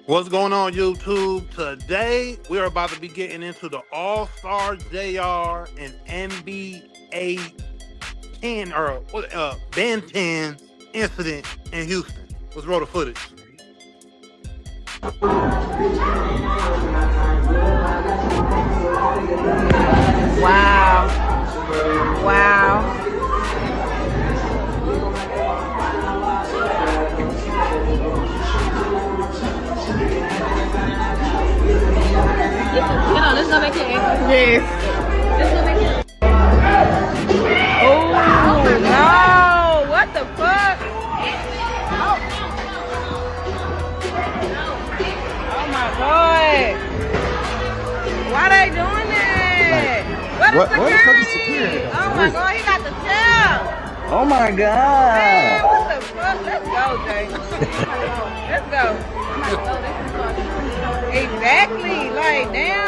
What's going on, YouTube? Today, we're about to be getting into the All-Star JR and NBA 10 or Ben 10 incident in Houston. Let's roll the footage. Wow. Wow. Let's go back to April. Yes. Let's go back to Oh, no. What the fuck? Oh, my God. Why they doing that? What is security? Oh, my God. He got the tail. Oh my Man, God! what the fuck? Let's go, Jay. Let's go. Exactly. Like, damn.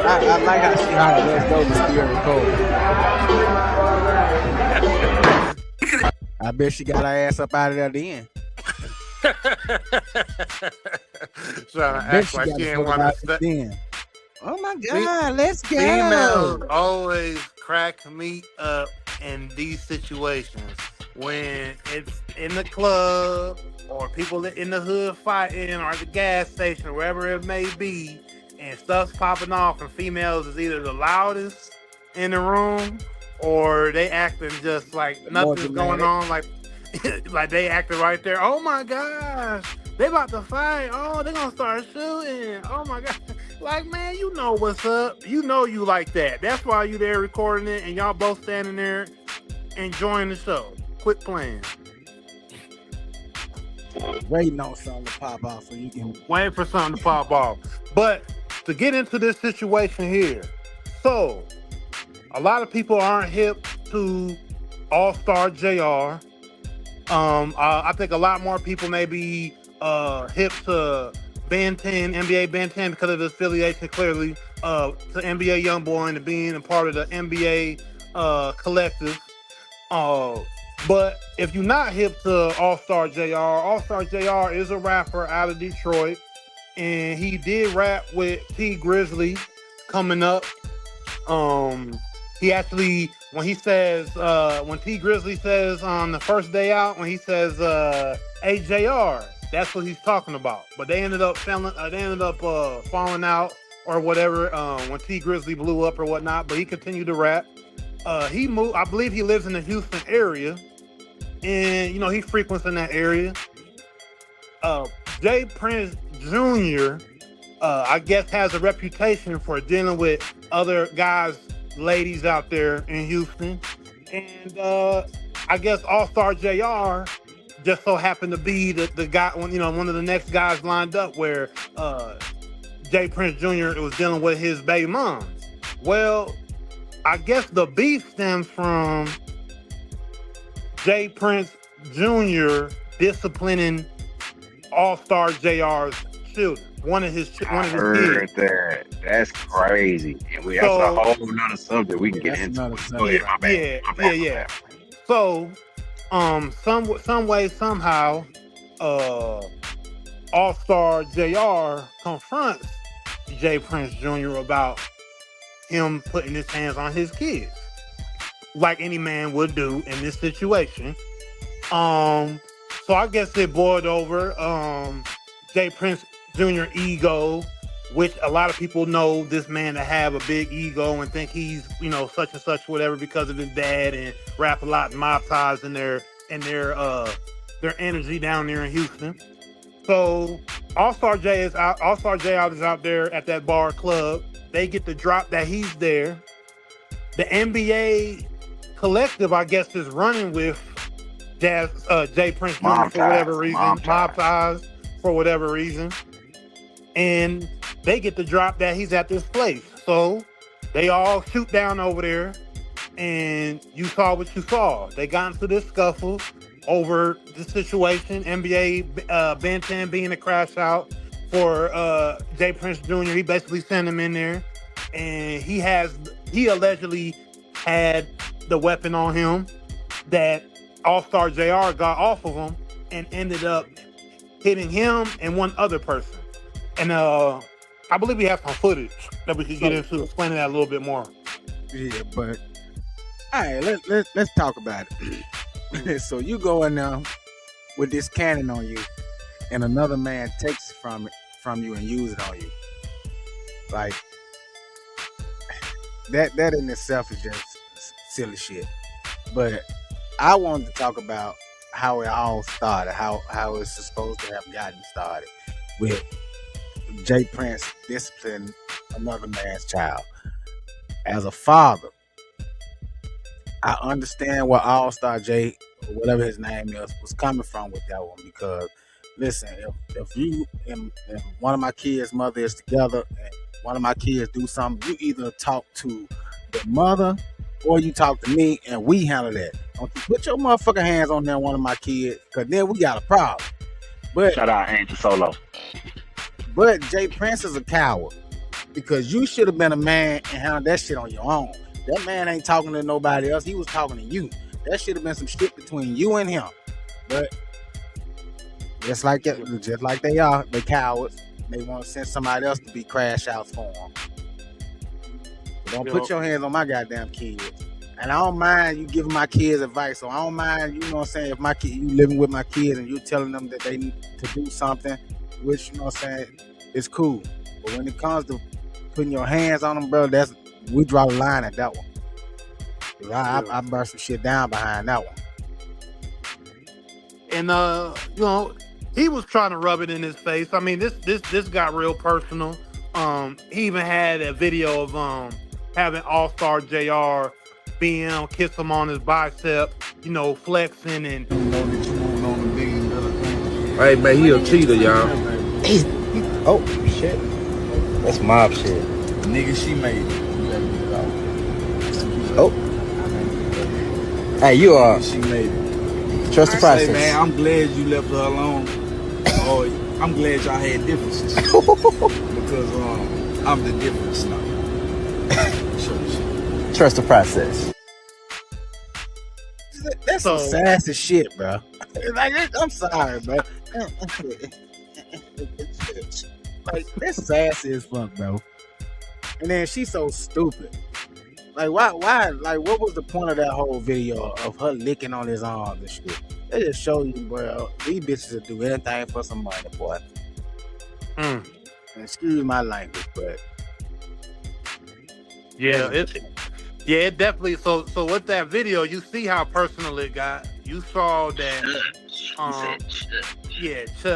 I like how she hollered, let's go to still record. I bet she got her ass up out of there then. Trying to Bet act she like got she the ain't fuck want out to. then. Oh my God, let's go. Females always crack me up in these situations when it's in the club or people in the hood fighting or at the gas station or wherever it may be, and stuff's popping off, and females is either the loudest in the room or they acting just like More nothing's going dramatic. on, like they acting right there. Oh my gosh, they about to fight. Oh, they gonna start shooting. Oh my god. Like, man, you know what's up. You know you like that. That's why you there recording it and y'all both standing there enjoying the show. Quit playing. Waiting on something to pop off so you can. Waiting for something to pop off. But to get into this situation here, so a lot of people aren't hip to All-Star JR. I think a lot more people may be hip to Ben 10, NBA Ben 10 because of the affiliation clearly to NBA Youngboy and being a part of the NBA collective. But if you're not hip to All-Star JR is a rapper out of Detroit, and he did rap with T Grizzly coming up. He actually, when he says, when T Grizzly says on the first day out, when he says AJR, that's what he's talking about. But they ended up falling out or whatever when T Grizzly blew up or whatnot. But he continued to rap. He moved. I believe he lives in the Houston area, and he frequents in that area. Jay Prince Jr. I guess has a reputation for dealing with other guys, ladies out there in Houston, and I guess All-Star JR just so happened to be the guy, one of the next guys lined up where Jay Prince Jr. was dealing with his baby moms. Well, I guess the beef stems from Jay Prince Jr. disciplining All-Star JR's children. One of his kids. That. That's crazy. And that's a whole nother subject we can get into. Go ahead, my bad. Yeah. So, some way, somehow, All-Star JR confronts Jay Prince Jr. about him putting his hands on his kids, like any man would do in this situation. So I guess it boiled over Jay Prince Jr. ego, which a lot of people know this man to have a big ego and think he's, such and such, whatever, because of his dad, and rap a lot, mob ties in their energy down there in Houston. So All-Star J is out. All-Star J is out there at that bar club. They get the drop that he's there. The NBA collective, I guess, is running with Jay Prince Jr. for whatever reason. Mob ties for whatever reason. And they get the drop that he's at this place. So they all shoot down over there, and you saw what you saw. They got into this scuffle over the situation. NBA Ben 10 being a crash out for Jay Prince Jr. He basically sent him in there, and he allegedly had the weapon on him that All-Star JR got off of him and ended up hitting him and one other person. And I believe we have some footage that we could get into explaining that a little bit more. Yeah, but all right, let's talk about it. So you go in there with this cannon on you, and another man takes it from you and use it on you. Like that in itself is just silly shit. But I wanted to talk about how it all started, how it's supposed to have gotten started with Jay Prince disciplining another man's child. As a father, I understand where Allstar Jay, or whatever his name is, was coming from with that one. Because listen, if you and one of my kids' mother is together and one of my kids do something, you either talk to the mother or you talk to me and we handle that. Don't you put your motherfucking hands on that one of my kids, because then we got a problem. But shout out Angel Solo. But Jay Prince is a coward, because you should have been a man and handled that shit on your own. That man ain't talking to nobody else. He was talking to you. That should have been some shit between you and him. But just like they are, they cowards. They want to send somebody else to be crash outs for them. Don't put your hands on my goddamn kids. And I don't mind you giving my kids advice. So I don't mind, you know what I'm saying, if my kid, you living with my kids and you're telling them that they need to do something, which, you know what I'm saying, it's cool. But when it comes to putting your hands on them, bro, we draw the line at that one. I burn some shit down behind that one. And you know, he was trying to rub it in his face. I mean, this got real personal. He even had a video of having All-Star JR BM kiss him on his bicep, you know, flexing and. Hey man, he a cheater, y'all. Oh shit, that's mob shit. Nigga, she made it. Oh, hey, you are. She made it. Trust the process. Hey man, I'm glad you left her alone. Or I'm glad y'all had differences because I'm the difference now. Trust the process. That's some sassy shit, bro. Like, I'm sorry, bro. Like, that's sassy as fuck, bro. And then she's so stupid. Like, why? Like, what was the point of that whole video of her licking on his arms and shit? They just show you, bro, these bitches will do anything for some money, boy. Excuse my language, but yeah, it definitely. So with that video, you see how personal it got. You saw that.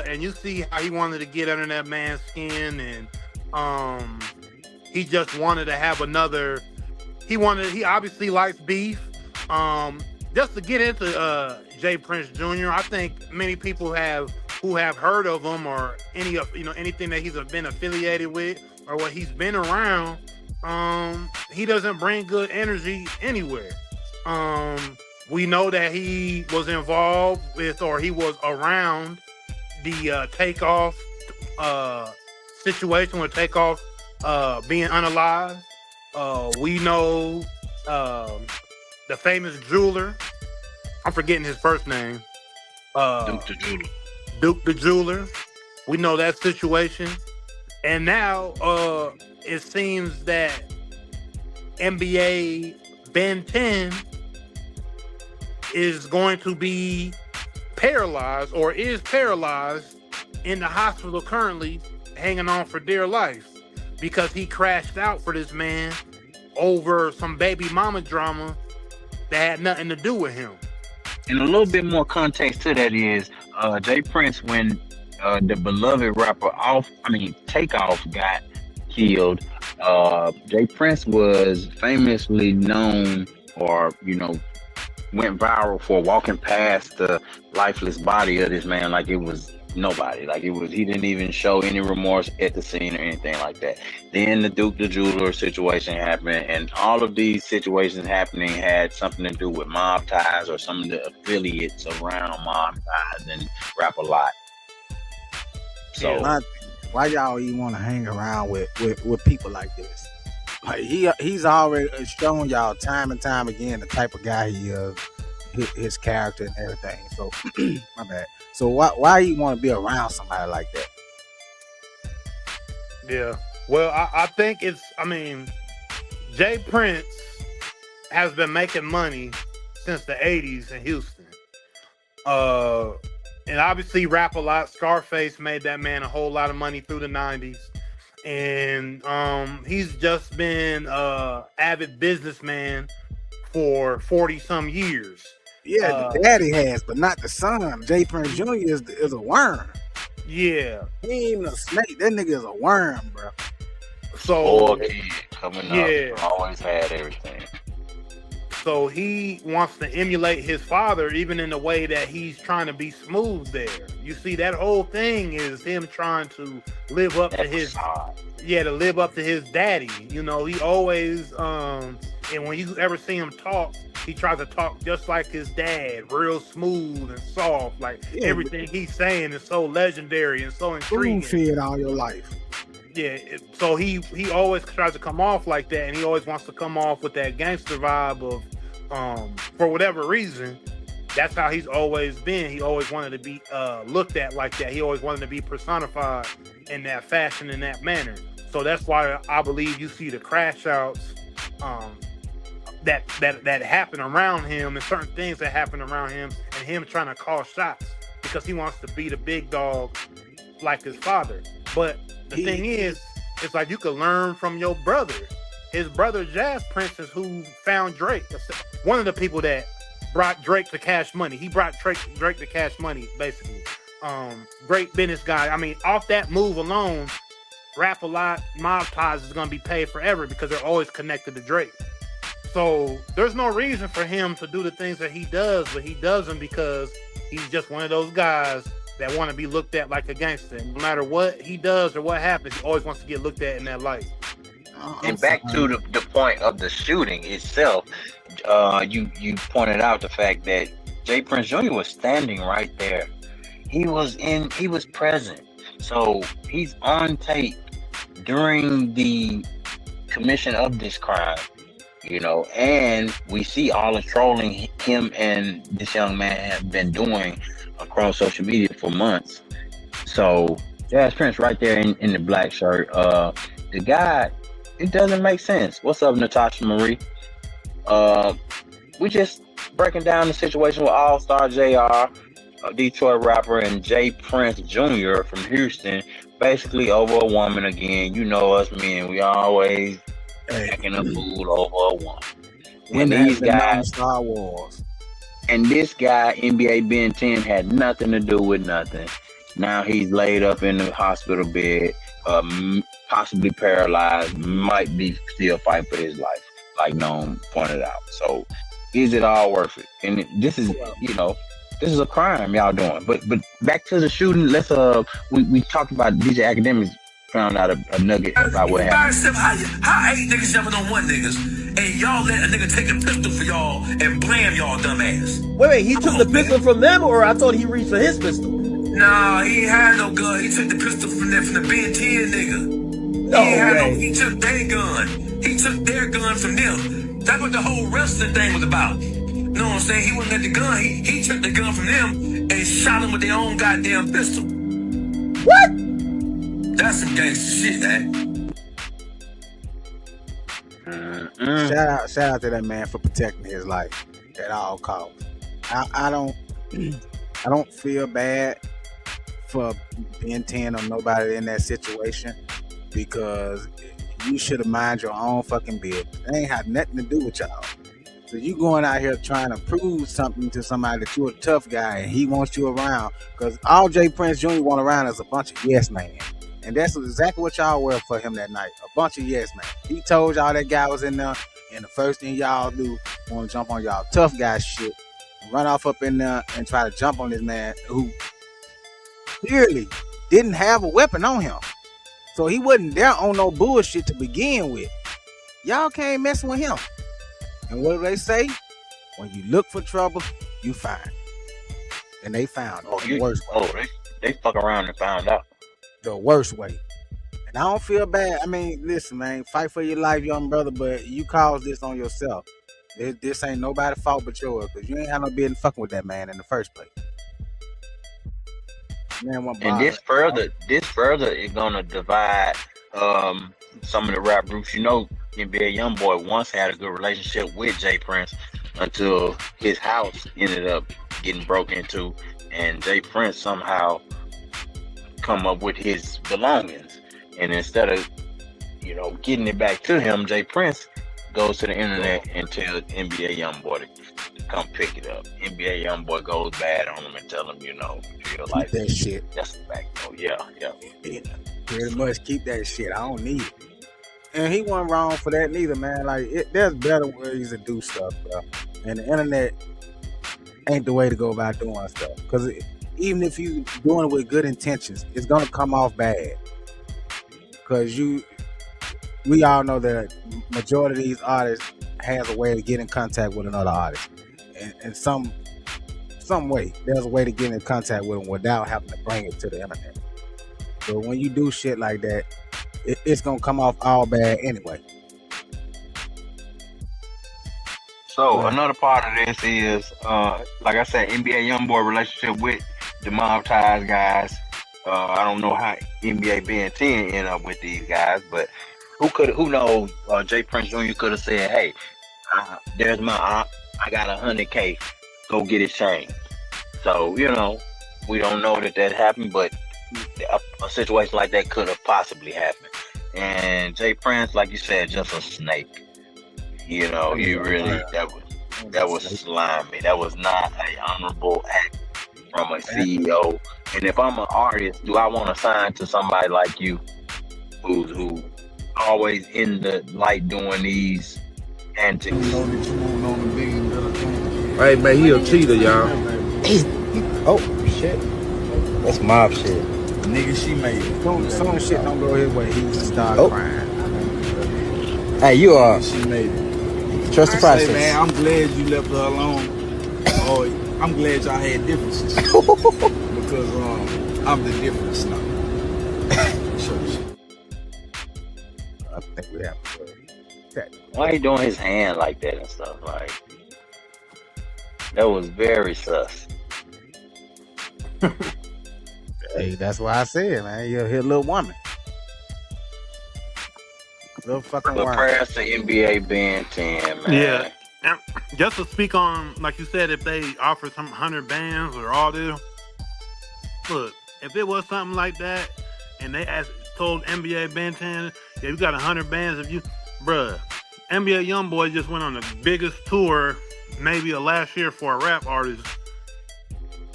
And you see how he wanted to get under that man's skin, and he just wanted to have another. He obviously likes beef. Just to get into Jay Prince Jr., I think many people who have heard of him or anything that he's been affiliated with or what he's been around. He doesn't bring good energy anywhere. We know that he was involved with, or he was around the Takeoff situation with Takeoff being unalive. We know the famous jeweler. I'm forgetting his first name. Duke the jeweler. We know that situation. And now it seems that NBA Ben 10 is going to be paralyzed, or is paralyzed in the hospital currently, hanging on for dear life, because he crashed out for this man over some baby mama drama that had nothing to do with him. And a little bit more context to that is Jay Prince, when the beloved rapper Takeoff got killed, Jay Prince was famously known, or went viral for walking past the lifeless body of this man like it was nobody. Like he didn't even show any remorse at the scene or anything like that. Then the Duke the jeweler situation happened, and all of these situations happening had something to do with mob ties or some of the affiliates around mob ties and Rap a Lot. So why y'all even want to hang around with people like this? Like he's already shown y'all time and time again the type of guy he is. his character and everything. So my bad. So why you want to be around somebody like that? Yeah. Well, I think Jay Prince has been making money since the 80s in Houston. And obviously Rap a Lot. Scarface made that man a whole lot of money through the 90s. And he's just been avid businessman for 40 some years. Yeah, the daddy has, but not the son. Jay Prince Jr. is a worm. Yeah. He ain't even a snake. That nigga is a worm, bro. So kid coming up, always had everything. So he wants to emulate his father, even in the way that he's trying to be smooth there. You see, that whole thing is him trying to live up to his daddy. You know, he always and when you ever see him talk, he tries to talk just like his dad, real smooth and soft. Like everything he's saying is so legendary and so intriguing. Spoon fed all your life. Yeah, so he always tries to come off like that, and he always wants to come off with that gangster vibe of, for whatever reason, that's how he's always been. He always wanted to be looked at like that. He always wanted to be personified in that fashion, in that manner. So that's why I believe you see the crash outs that happen around him, and certain things that happen around him, and him trying to call shots because he wants to be the big dog like his father. But the thing is, it's like you could learn from your brother. His brother Jazz Prince is who found Drake. One of the people that brought Drake to Cash Money. He brought Drake to Cash Money, basically. Great business guy. I mean, off that move alone, Rap a Lot, Mob Ties is going to be paid forever because they're always connected to Drake. So there's no reason for him to do the things that he does, but he does them because he's just one of those guys that want to be looked at like a gangster. No matter what he does or what happens, he always wants to get looked at in that light. And back to the point of the shooting itself, you pointed out the fact that Jay Prince Jr. was standing right there. He was present. So he's on tape during the commission of this crime, you know, and we see all the trolling him and this young man have been doing across social media for months. So Jazz Prince right there in the black shirt. The guy, it doesn't make sense. What's up, Natasha Marie? We just breaking down the situation with Allstar JR, a Detroit rapper, and Jay Prince Jr. from Houston, basically over a woman again. You know us men, we always acting a fool over a woman. And these guys, Star Wars. and this guy, NBA Ben 10, had nothing to do with nothing. Now he's laid up in the hospital bed, possibly paralyzed, might be still fighting for his life, like Noam pointed out. So is it all worth it? And this is, this is a crime y'all doing. But back to the shooting, let's we talked about DJ Academics found out a nugget about what happened. How 8 niggas jumping on 1 niggas and y'all let a nigga take a pistol for y'all and blam y'all dumb ass? Wait, he took the pistol from them, or I thought he reached for his pistol? Nah, he ain't had no gun. He took the pistol from the Ben 10 nigga. He took their gun. He took their gun from them. That's what the whole wrestling thing was about. You know what I'm saying? He wouldn't let the gun. He took the gun from them and shot them with their own goddamn pistol. What? That's some gangster shit, man. Shout out to that man for protecting his life at all costs. I don't feel bad for Ben 10 or nobody in that situation, because you should have mind your own fucking business. It ain't had nothing to do with y'all. So you going out here trying to prove something to somebody that you're a tough guy and he wants you around, because all Jay Prince Jr. want around is a bunch of yes men. And that's exactly what y'all were for him that night. A bunch of yes men. He told y'all that guy was in there, and the first thing y'all do, want to jump on y'all tough guy shit, run off up in there and try to jump on this man who clearly didn't have a weapon on him. So he wasn't there on no bullshit to begin with. Y'all can't mess with him. And what do they say? When you look for trouble, you find it. And they found it the worst way. They fuck around and found out. The worst way. And I don't feel bad. I mean, listen, man, fight for your life, young brother, but you caused this on yourself. This ain't nobody's fault but yours, because you ain't had no business fucking with that man in the first place. Man, And this further is gonna divide some of the rap groups. You know, NBA YoungBoy once had a good relationship with Jay Prince until his house ended up getting broken into, and Jay Prince somehow come up with his belongings, and instead of getting it back to him, Jay Prince goes to the internet and tells NBA YoungBoy to come pick it up. NBA YoungBoy goes bad on him and tell him, feel like that shit. That's the fact. Oh yeah. Pretty much keep that shit. I don't need it. And he wasn't wrong for that neither, man. Like there's better ways to do stuff, bro. And the internet ain't the way to go about doing stuff. Because even if you doing it with good intentions, it's gonna come off bad. Because we all know that majority of these artists has a way to get in contact with another artist, and some way there's a way to get in contact with them without having to bring it to the internet. So when you do shit like that, it's gonna come off all bad anyway. So another part of this is, like I said, NBA YoungBoy relationship with the Mob Ties guys. I don't know how NBA Ben 10 ended up with these guys, but who knows? Jay Prince Jr. could have said, "Hey, there's my op. I got $100K. Go get it changed." So we don't know that happened, but a situation like that could have possibly happened. And Jay Prince, like you said, just a snake. He really that was slimy. That was not an honorable act from a CEO. And if I'm an artist, do I want to sign to somebody like you, who always in the light doing these antics? Hey man, he a cheater, y'all. Oh shit, that's mob shit. Nigga, she made it. Some shit don't go his way. He just start crying. Hey, you are. She made it. Trust the process. Hey man, I'm glad you left her alone. Oh, I'm glad y'all had differences because I'm the difference now. I think we have to. Why he doing his hand like that and stuff? Like that was very sus. Hey, that's why I said, man, you're a little woman. Little fucking But woman. prayers to NBA Ben 10, man. Yeah. And just to speak on, like you said, if they offer some 100 bands or all this, look, if it was something like that and they told NBA Ben 10, yeah, you got 100 bands, if you, bruh, NBA YoungBoy just went on the biggest tour maybe of last year for a rap artist.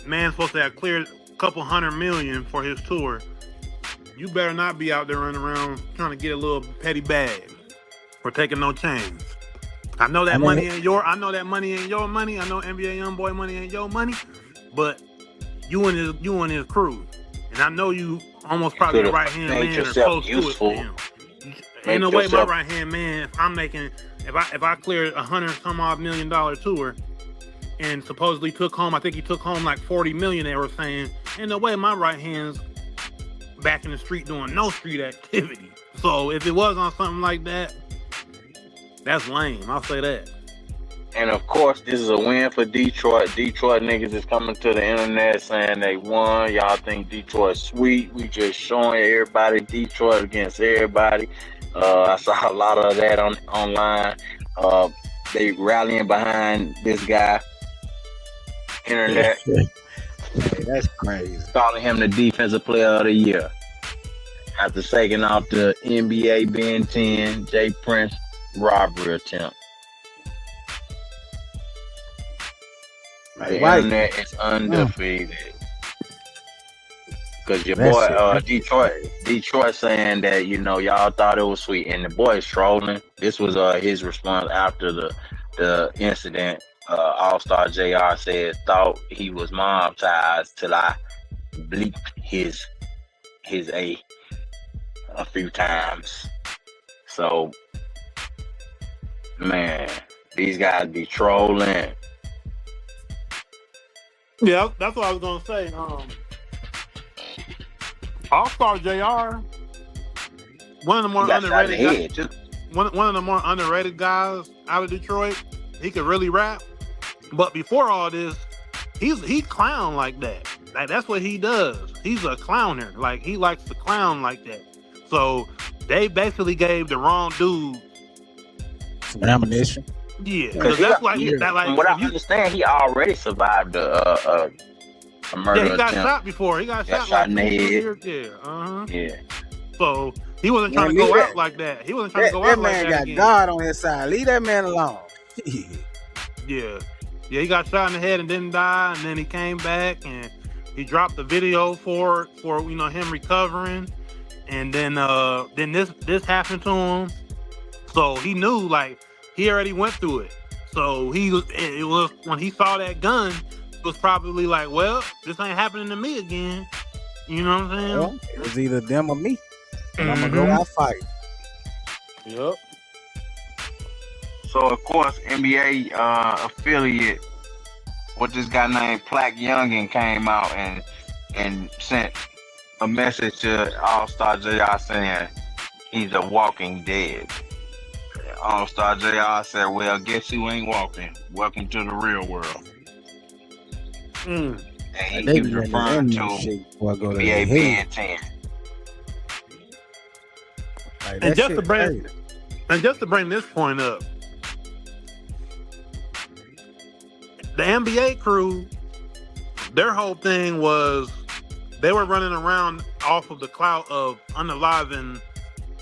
Man's supposed to have cleared a couple $100 million for his tour. You better not be out there running around trying to get a little petty bag for taking no chains. I know that money ain't your money. I know NBA YoungBoy money ain't your money, but you and his crew. And I know you almost probably the right hand man or close to it for him. Ain't no way my right hand man, if I cleared $100 some odd million tour and supposedly I think he took home like 40 million, they were saying, ain't no way my right hand's back in the street doing no street activity. So if it was on something like that, that's lame. I'll say that. And of course, this is a win for Detroit. Detroit niggas is coming to the internet saying they won. Y'all think Detroit's sweet. We just showing everybody Detroit against everybody. I saw a lot of that online. They rallying behind this guy. Internet. Hey, that's crazy. Calling him the defensive player of the year. After taking off the NBA Ben 10, Jay Prince robbery attempt. The internet is undefeated. Because your boy, Detroit saying that, y'all thought it was sweet. And the boy is trolling. This was his response after the incident. Allstar JR said, thought he was mob ties till I bleeped his A few times. So, man, these guys be trolling. Yeah, that's what I was gonna say. All-Star JR, one of the more underrated guys. One of the more underrated guys out of Detroit. He could really rap. But before all this, he clown like that. Like that's what he does. He's a clowner. Like he likes to clown like that. So they basically gave the wrong dude some ammunition. Yeah, because that's like that. Like from what I understand, he already survived a murder. Yeah, he got attempt. shot before. He got shot like in the head. Yeah, Yeah. So he wasn't trying to go out like that. He wasn't trying to go out like that. That man got God on his side. Leave that man alone. Yeah, he got shot in the head and didn't die, and then he came back and he dropped the video for him recovering, and then this happened to him. So he knew, like, he already went through it. So it was when he saw that gun, it was probably like, well, this ain't happening to me again. You know what I'm saying? Well, it was either them or me. And I'm gonna go out fight. Yep. So of course, NBA affiliate with this guy named Plaque Youngin came out and sent a message to Allstar JR saying he's a walking dead. Allstar JR said, well, guess who ain't walking? Welcome to the real world. Mm. And he was referring to NBA Ben 10. Like, And just to bring this point up, the NBA crew, their whole thing was they were running around off of the clout of unaliving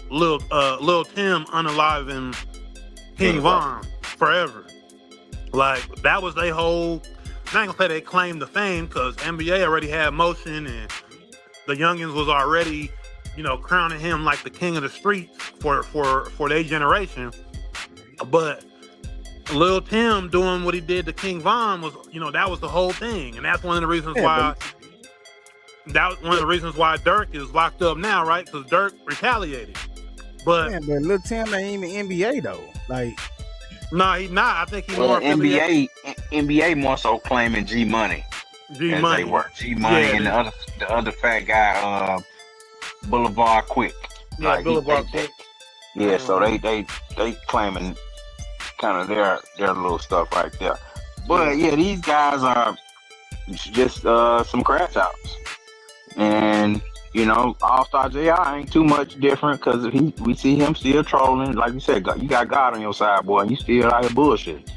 Lil Tim, unaliving King Von forever. Like that was their whole. I'm not gonna say they claimed the fame because NBA already had motion and the youngins was already, crowning him like the king of the streets for their generation. But Lil Tim doing what he did to King Von was, that was the whole thing, and that's one of the reasons why. That was one of the reasons why Dirk is locked up now, right? Because Dirk retaliated. But Lil Tim ain't even NBA though. Like, no, he's not. I think he's more NBA more so claiming G Money. G Money and the other fat guy, Boulevard Quick. Yeah, like Boulevard Quick. Yeah, so they claiming kind of their little stuff right there. But yeah, these guys are just some crash outs. And Allstar JR ain't too much different because we see him still trolling. Like you said, you got God on your side, boy, and you still out here bullshit.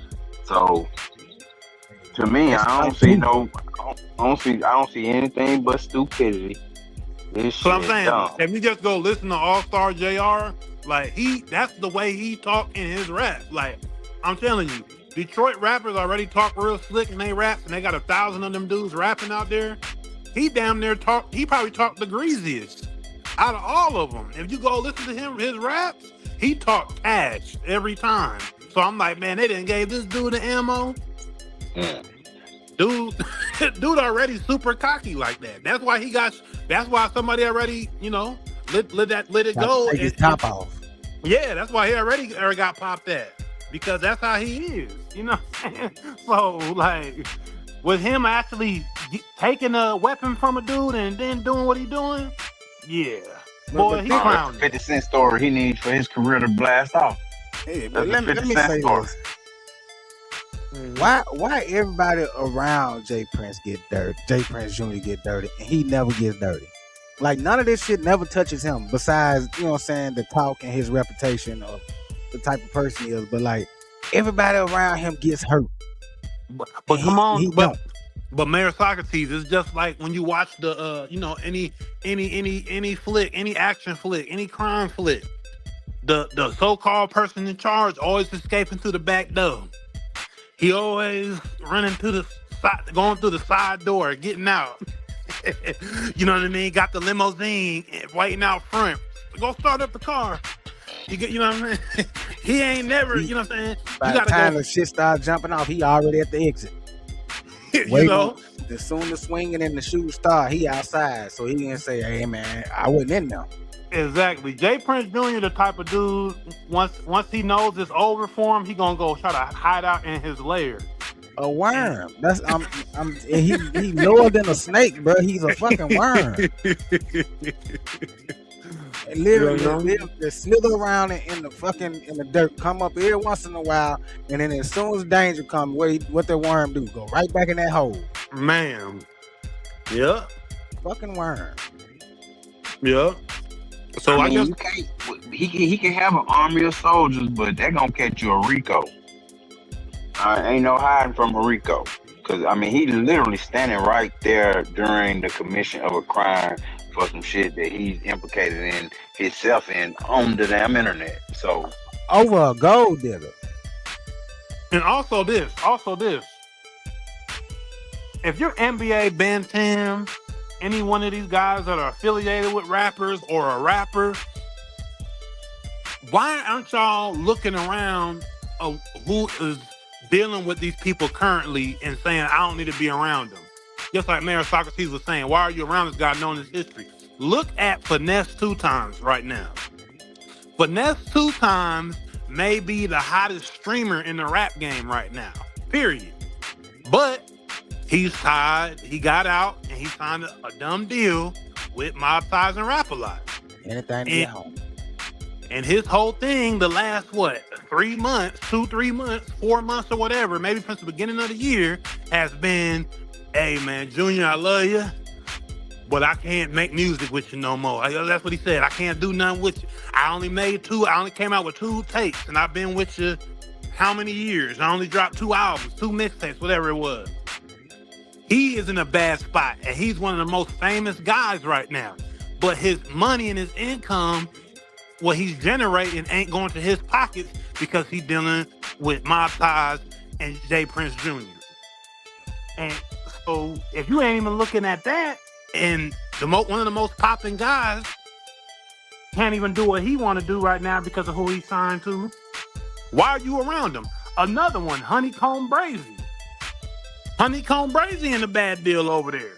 So to me, I don't see anything but stupidity. So I'm saying, if you just go listen to Allstar JR, like that's the way he talk in his rap. Like I'm telling you, Detroit rappers already talk real slick in they raps, and they got 1,000 of them dudes rapping out there. He damn near he probably talked the greasiest out of all of them. If you go listen to him, his raps, he talked cash every time. So I'm like, man, they didn't gave this dude the ammo. Yeah. Dude already super cocky like that. That's why somebody already, let it go. Take his top off. Yeah, that's why he already got popped at. Because that's how he is. So like with him actually taking a weapon from a dude and then doing what he doing, yeah. Boy, he clowning. 50 Cent story he needs for his career to blast off. Hey, but let me say this. Why everybody around J Prince get dirty? J Prince Jr. get dirty and he never gets dirty. Like none of this shit never touches him besides, the talk and his reputation of the type of person he is. But like everybody around him gets hurt. But come on, but Mayor Socrates, it's just like when you watch the any flick, any action flick, any crime flick, the so-called person in charge always escaping through the back door. He always running to the side, going through the side door, getting out. You know what I mean? Got the limousine waiting out front. Go start up the car. You know what I mean? He ain't never, you know what I'm saying? By the time the shit starts jumping off, he already at the exit. As soon as swinging and the shoes start, he outside. So he can say, hey, man, I wasn't in there. Exactly. J Prince Jr. the type of dude, once he knows it's over for him, he gonna go try to hide out in his lair. A worm. That's he lower than a snake, bro. He's a fucking worm. And literally they slither around in the dirt, come up every once in a while, and then as soon as danger comes, what the worm do? Go right back in that hole. Man. Yeah. Fucking worm. Yeah. So I mean, guess he can have an army of soldiers, but they're gonna catch you a Rico. Ain't no hiding from a Rico. Cause I mean, he literally standing right there during the commission of a crime for some shit that he's implicated in himself in on the damn internet. So over a gold digger. And also this. If you're NBA, Ben 10, any one of these guys that are affiliated with rappers or a rapper, why aren't y'all looking around who is dealing with these people currently and saying, I don't need to be around them? Just like Mayor Socrates was saying, why are you around this guy knowing his history? Look at Finesse 2 Times right now. Finesse 2 Times may be the hottest streamer in the rap game right now, period. But he's tied, he got out, and he signed a dumb deal with Mob Ties and Rap A Lot. Anything to get home. And his whole thing, the last, 3 months, 2-3 months, 4 months or whatever, maybe since the beginning of the year, has been, hey man, Junior, I love you, but I can't make music with you no more. That's what he said. I can't do nothing with you. I only came out with 2 tapes, and I've been with you how many years? I only dropped 2 albums, 2 mixtapes, whatever it was. He is in a bad spot, and he's one of the most famous guys right now. But his money and his income, what he's generating, ain't going to his pockets because he's dealing with Mob Ties and Jay Prince Jr. And so if you ain't even looking at that, and one of the most popping guys can't even do what he want to do right now because of who he signed to, why are you around him? Another one, Honeycomb Brazy. Honeycomb Brazy in a bad deal over there.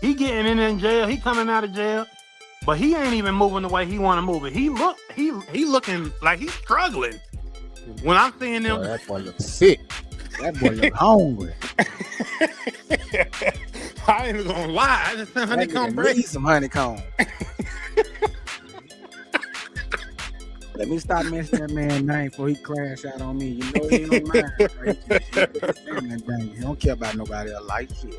He getting in jail. He coming out of jail, but he ain't even moving the way he want to move it. He looking like he's struggling. When I'm seeing them, that boy look sick. That boy look hungry. I ain't even gonna lie. I just said Honeycomb Brazy. Need some honeycomb. Let me stop mentioning that man's name before he crash out on me. You know he ain't on mine. He don't care about nobody else like shit.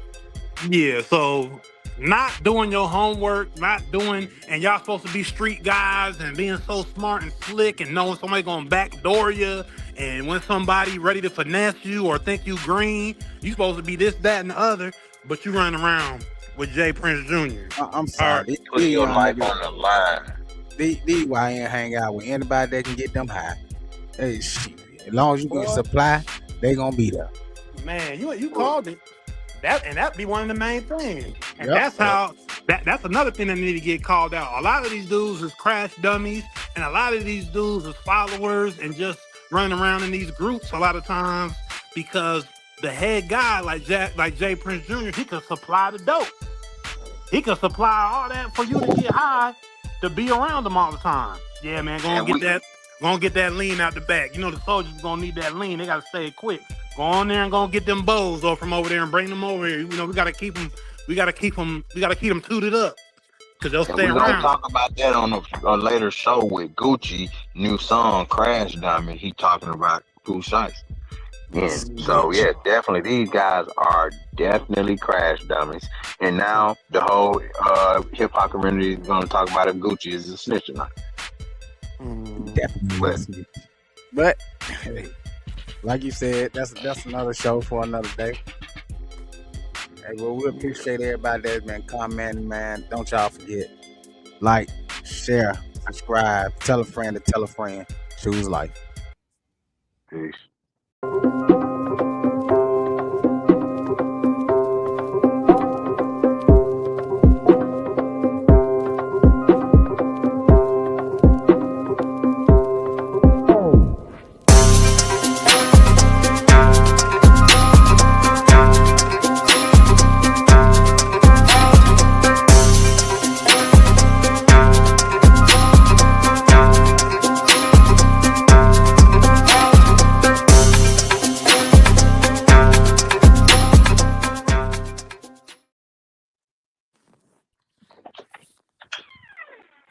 Yeah, so not doing your homework, and y'all supposed to be street guys and being so smart and slick and knowing somebody gonna backdoor you, and when somebody ready to finesse you or think you green, you supposed to be this, that, and the other, but you running around with Jay Prince Jr. I'm sorry. Put your life on the line. These YN hang out with anybody that can get them high. Hey, shit. As long as you can supply, they gonna be there. Man, you called it. That be one of the main things. And Yep. that's another thing that need to get called out. A lot of these dudes is crash dummies, and a lot of these dudes is followers and just running around in these groups a lot of times because the head guy like Jay Prince Jr., he could supply the dope. He could supply all that for you to get high to be around them all the time. Yeah, man, gonna get that lean out the back. You know the soldiers gonna need that lean. They gotta stay quick. Go on there and gonna get them bows from over there and bring them over here. You know, we gotta keep them tooted up because they'll stay We're around. gonna talk about that on a later show with Gucci new song Crash Dummy. He talking about Pooh Shiesty. Yeah, so yeah, definitely these guys are definitely crash dummies. And now the whole hip hop community is gonna talk about if Gucci is a snitch or not. Definitely. But hey, like you said, that's another show for another day. Hey, well, we appreciate everybody that's been commenting, man. Don't y'all forget, like, share, subscribe, tell a friend to tell a friend. Choose life. Peace.